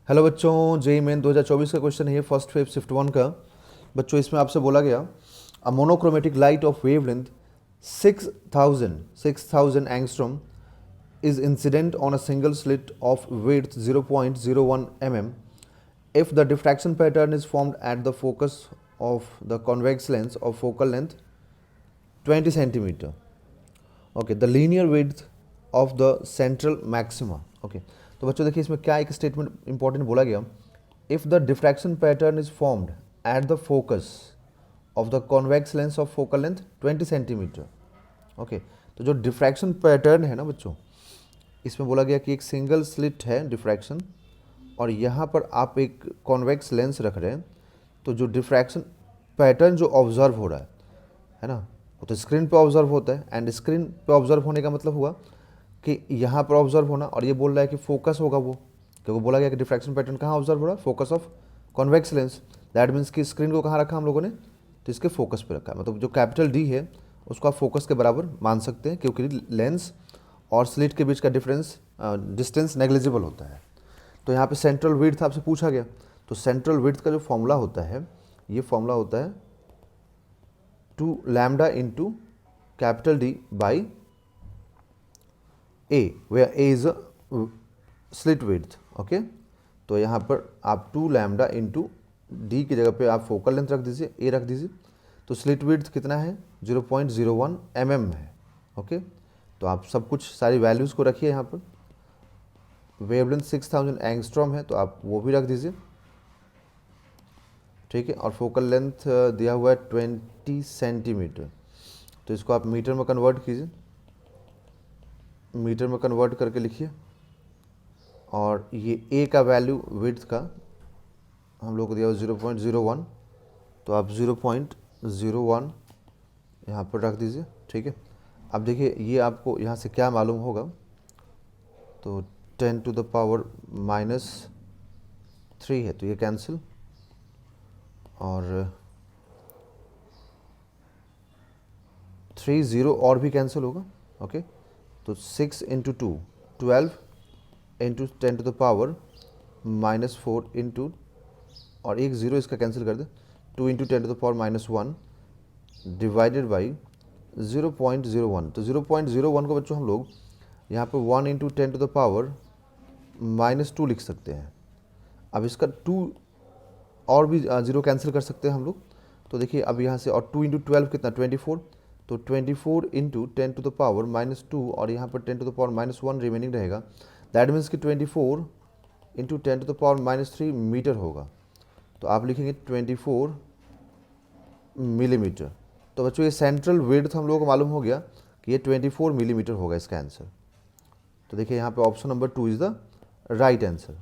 Hello बच्चों, JEE main 2024 का question है फर्स्ट फेज शिफ्ट 1 का। बच्चों इसमें आपसे बोला गया a monochromatic light of wavelength 6000 angstrom is incident on a single slit of width 0.01 mm if the diffraction pattern is formed at the focus of the convex lens of focal length 20 centimeter. Okay, the linear width of the central maxima. Okay, तो बच्चों देखिए इसमें क्या एक statement important बोला गया, if the diffraction pattern is formed at the focus of the convex lens of focal length 20 centimetre. Okay, तो जो डिफ्रैक्शन पैटर्न है ना बच्चों, इसमें बोला गया कि एक सिंगल स्लिट है डिफ्रैक्शन और यहाँ पर आप एक कॉन्वेक्स लेंस रख रहे हैं, तो जो डिफ्रैक्शन पैटर्न जो ऑब्जर्व हो रहा है ना, वो तो स्क्रीन पे ऑब्जर्व होता है. एंड स्क्रीन पे ऑब्जर्व होने का मतलब हुआ कि यहाँ पर ऑब्जर्व होना, और ये बोल रहा है कि फोकस होगा वो, क्योंकि बोला गया कि डिफ्रैक्शन पैटर्न कहाँ ऑब्जर्व हो रहा है, focus of convex lens. That means कि स्क्रीन को कहाँ रखा हम लोगों ने, तो इसके फोकस पे रखा है. मतलब जो कैपिटल डी है उसको आप फोकस के बराबर मान सकते हैं, क्योंकि लेंस और स्लिट के बीच का डिस्टेंस नेग्लिजिबल होता है. तो यहाँ पे सेंट्रल विड्थ आपसे पूछा गया, तो सेंट्रल विड्थ का जो फॉर्मूला होता है, ये फॉर्मूला होता है 2 lambda into capital D by A, where A is a slit width. Okay, तो यहाँ पर आप 2 लैम्डा इंटू डी की जगह पे आप फोकल लेंथ रख दीजिए, ए रख दीजिए. तो स्लिट विड्थ कितना है, 0.01 mm है. ओके, तो आप सब कुछ सारी वैल्यूज़ को रखिए यहाँ पर. वेवलेंथ 6000 एंगस्ट्रॉम है, तो आप वो भी रख दीजिए, ठीक है. और फोकल लेंथ दिया हुआ है 20 सेंटीमीटर, तो इसको आप मीटर में कन्वर्ट कीजिए, मीटर में कन्वर्ट करके लिखिए. और ये ए का वैल्यू विड्थ का हम लोग को दिया हुआ 0.01, तो आप 0.01 यहाँ पर रख दीजिए, ठीक है. अब देखिए ये आपको यहाँ से क्या मालूम होगा, तो 10 टू द पावर -3 है, तो ये कैंसिल, और 3 0 और भी कैंसिल होगा. ओके, तो 6 into 2 12 into 10 to the power -4 into, और एक ज़ीरो इसका कैंसिल कर दे, 2 into 10 to the power -1 divided by 0.01. तो 0.01 को बच्चों हम लोग यहाँ पे 1 इंटू 10 टू द पावर -2 लिख सकते हैं. अब इसका 2 और भी ज़ीरो कैंसिल कर सकते हैं हम लोग. तो देखिए अब यहाँ से, और 2 इंटू 12 कितना, 24, तो 24 इंटू 10 टू द पावर -2, और यहाँ पर 10 टू द पावर -1 रिमेनिंग रहेगा. दैट मीन्स कि 24 into 10 to the power -3 metre होगा. तो आप लिखेंगे 24 मिलीमीटर. तो बच्चों ये सेंट्रल विड्थ हम लोगों को मालूम हो गया कि ये 24 मिलीमीटर होगा इसका आंसर. तो देखिए यहाँ पे option number 2 is the right answer.